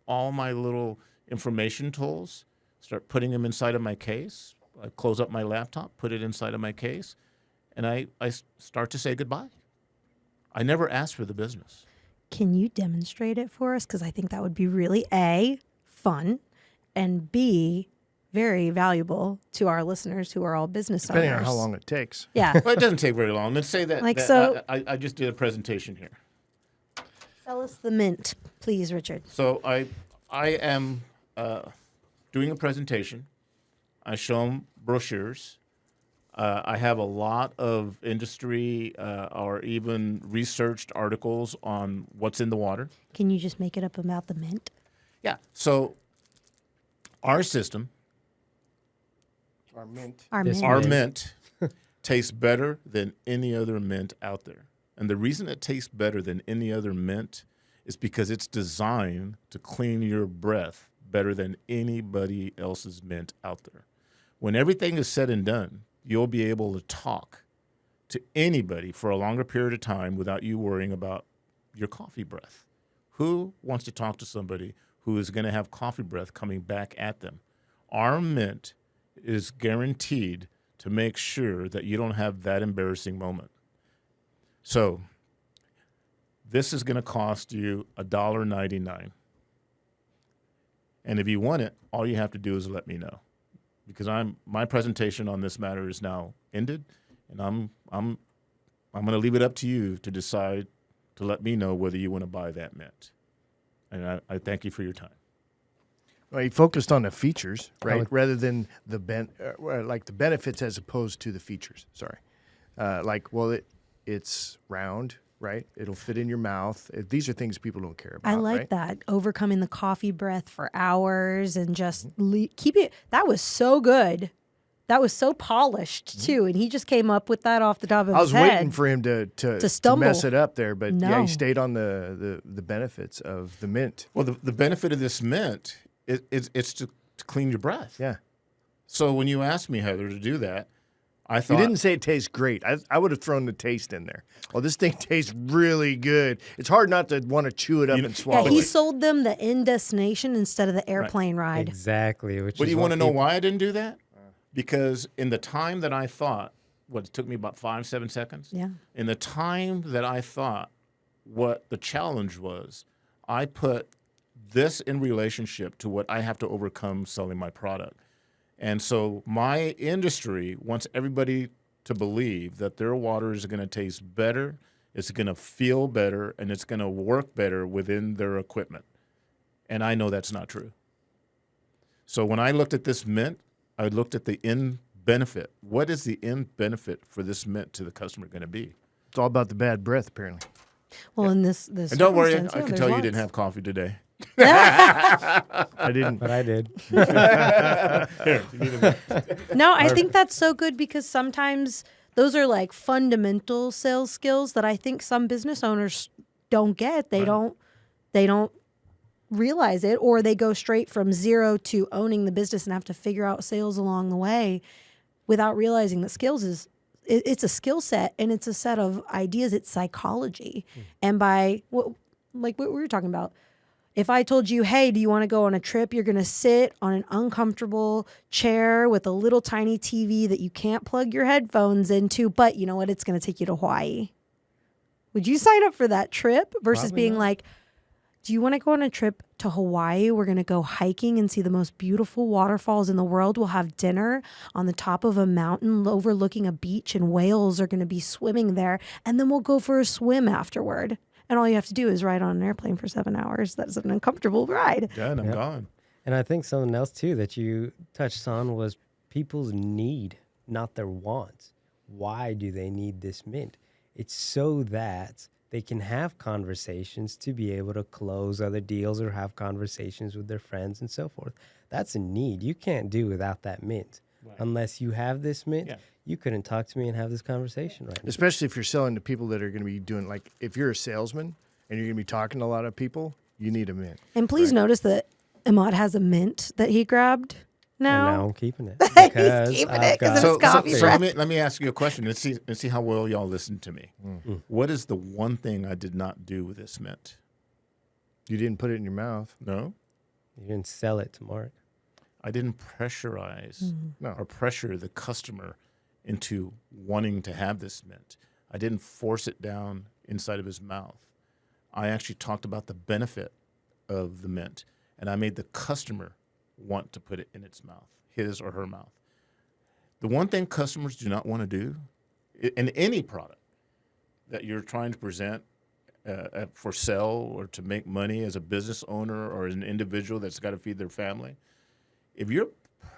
all my little information tools, start putting them inside of my case. I close up my laptop, put it inside of my case, and I start to say goodbye. I never asked for the business. Can you demonstrate it for us? Because I think that would be really, A, fun, and B, very valuable to our listeners who are all business Depending owners. on how long it takes. Yeah. Well, it doesn't take very long. Let's say that, Like, that so- I just did a presentation here. Sell us the mint, please, Richard. So I am doing a presentation. I show them brochures. I have a lot of industry or even researched articles on what's in the water. Can you just make it up about the mint? Yeah. So our system, Our mint. Our This mint. our mint, tastes better than any other mint out there. And the reason it tastes better than any other mint is because it's designed to clean your breath better than anybody else's mint out there. When everything is said and done, you'll be able to talk to anybody for a longer period of time without you worrying about your coffee breath. Who wants to talk to somebody who is going to have coffee breath coming back at them? Our mint is guaranteed to make sure that you don't have that embarrassing moment. So this is going to cost you $1.99. And if you want it, all you have to do is let me know. Because my presentation on this matter is now ended, and I'm going to leave it up to you to decide to let me know whether you want to buy that mint. And I thank you for your time. Well, you focused on the features, right, would- rather than the like the benefits as opposed to the features. Sorry, it's round, right? It'll fit in your mouth. These are things people don't care about. I like right? that. Overcoming the coffee breath for hours and just keep it. That was so good. That was so polished too. And he just came up with that off the top of I his was head. waiting for him to stumble. mess it up there, but yeah, No. he stayed on the benefits of the mint. Well, the benefit of this mint it's to clean your breath. Yeah. So when you asked me, Heather, to do that, I thought... You didn't say it tastes great. I would have thrown the taste in there. Well, this thing tastes really good. It's hard not to want to chew it up and swallow Yeah, he it. sold them the end destination instead of the airplane ride. Exactly. Which But is you what want to know people- why I didn't do that? Because in the time that I thought, it took me about 5-7 seconds? Yeah. In the time that I thought what the challenge was, I put this in relationship to what I have to overcome selling my product. And so my industry wants everybody to believe that their water is going to taste better, it's going to feel better, and it's going to work better within their equipment. And I know that's not true. So when I looked at this mint, I looked at the end benefit. What is the end benefit for this mint to the customer going to be? It's all about the bad breath, apparently. Well, in this And don't worry, I circumstance, can there's tell you lots. didn't have coffee today. I didn't. But I did. No, I think that's so good because sometimes those are like fundamental sales skills that I think some business owners don't get. They don't realize it, or they go straight from zero to owning the business and have to figure out sales along the way without realizing that it's a skill set and it's a set of ideas. It's psychology. And by like what we were talking about, if I told you, hey, do you want to go on a trip? You're going to sit on an uncomfortable chair with a little tiny TV that you can't plug your headphones into, but you know what? It's going to take you to Hawaii. Would you sign up for that trip versus Probably being not. like, do you want to go on a trip to Hawaii? We're going to go hiking and see the most beautiful waterfalls in the world. We'll have dinner on the top of a mountain overlooking a beach, and whales are going to be swimming there. And then we'll go for a swim afterward. And all you have to do is ride on an airplane for 7 hours. That's an uncomfortable ride. Done, I'm gone. And I think something else too that you touched on was people's need, not their wants. Why do they need this mint? It's so that they can have conversations to be able to close other deals or have conversations with their friends and so forth. That's a need. You can't do without that mint. Unless you have this mint, you couldn't talk to me and have this conversation right now. Especially if you're selling to people that are going to be doing, like, if you're a salesman and you're going to be talking to a lot of people, you need a mint. And please notice that Emad has a mint that he grabbed And now. now I'm keeping it. Because keeping I've it 'cause got it's So, coffee so breath. let me ask you a question and see how well y'all listen to me. What is the one thing I did not do with this mint? You didn't put it in your mouth. No, You didn't sell it to Mark. I didn't pressurize or pressure the customer into wanting to have this mint. I didn't force it down inside of his mouth. I actually talked about the benefit of the mint, and I made the customer want to put it in its mouth. his or her mouth. The one thing customers do not want to do in any product that you're trying to present for sale or to make money as a business owner or as an individual that's got to feed their family, if you're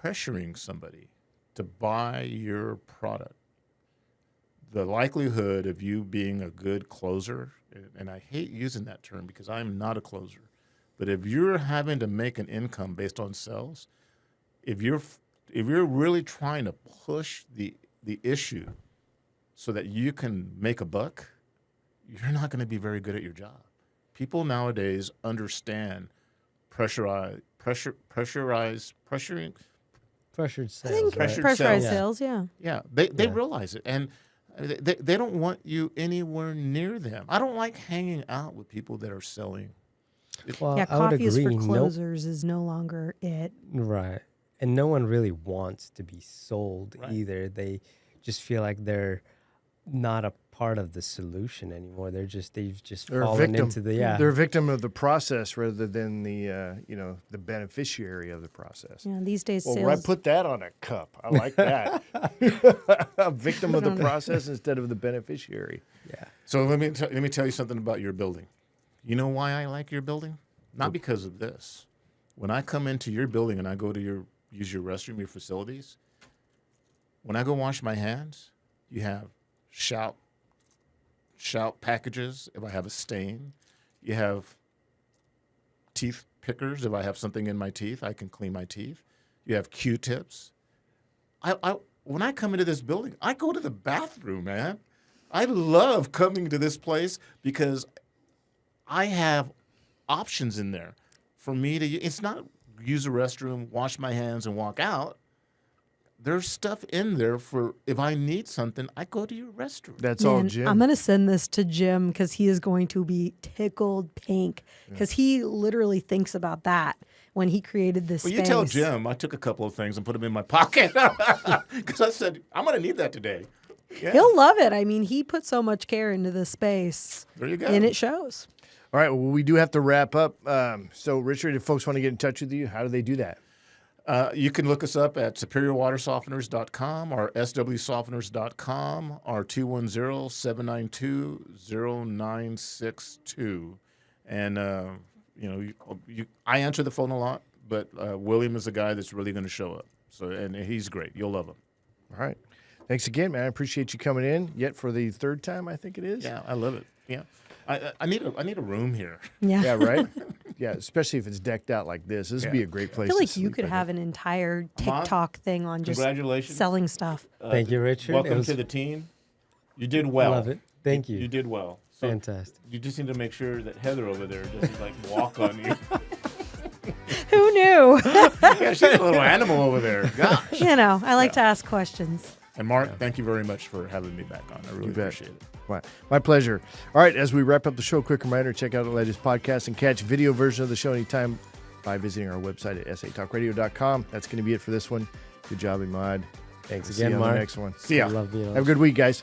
pressuring somebody to buy your product, the likelihood of you being a good closer, and I hate using that term because I'm not a closer, but if you're having to make an income based on sales, if you're really trying to push the issue so that you can make a buck, you're not going to be very good at your job. People nowadays understand pressuring. Pressured I sales. think right? pressurized Yeah. sales, yeah. Yeah, they realize it, and they don't want you anywhere near them. I don't like hanging out with people that are selling. Well, Yeah, I would coffee is agree. for closers is no longer it. Right. And no one really wants to be sold Right. either. They just feel like they're not a part of the solution anymore. They've just They're a fallen victim. into the They're a victim of the process rather than the the beneficiary of the process. Yeah, these days Well, sales. I put that on a cup. I like that. A victim of the process instead of the beneficiary. Yeah. So let me tell you something about your building. You know why I like your building? Not because of this. When I come into your building and I go to use your restroom, your facilities, when I go wash my hands, you have shout packages if I have a stain. You have teeth pickers if I have something in my teeth, I can clean my teeth. You have Q-tips. When I come into this building, I go to the bathroom, man. I love coming to this place because I have options in there for me to. It's not use a restroom, wash my hands, and walk out. There's stuff in there for if I need something, I go to your restroom. That's all Man, Jim. I'm going to send this to Jim because he is going to be tickled pink because he literally thinks about that when he created this Well, space. you tell Jim I took a couple of things and put them in my pocket because I said I'm going to need that today. Yeah. He'll love it. I mean, he put so much care into this space. There you go. And it shows. All right, well, we do have to wrap up. So, Richard, if folks want to get in touch with you, how do they do that? You can look us up at superiorwatersofteners.com or swsofteners.com or 210-792-0962. And, I answer the phone a lot, but William is the guy that's really going to show up. So, and he's great. You'll love him. All right. Thanks again, man. I appreciate you coming in yet for the third time, I think it is. Yeah, I love it. Yeah. I need a room here. Yeah. Yeah, right? Yeah, especially if it's decked out like this. This would be a great I place feel to like you sleep, could I have think. an entire TikTok thing on just Congratulations. selling stuff. Thank you, Richard. It Welcome was- to the team. You did well. Love it. Thank you. You did well. So Fantastic. you just need to make sure that Heather over there doesn't like walk on you. Who knew? Yeah, she's a little animal over there. Gosh. You know, I like to ask questions. And Mark, thank you very much for having me back on. I really You bet. appreciate it. My pleasure. All right, as we wrap up the show, quick reminder, check out the latest podcast and catch video version of the show anytime by visiting our website at satalkradio.com. That's going to be it for this one. Good job, Emad. Thanks See you again, on the Mark. next one. See ya. I love being on Have a good week, guys.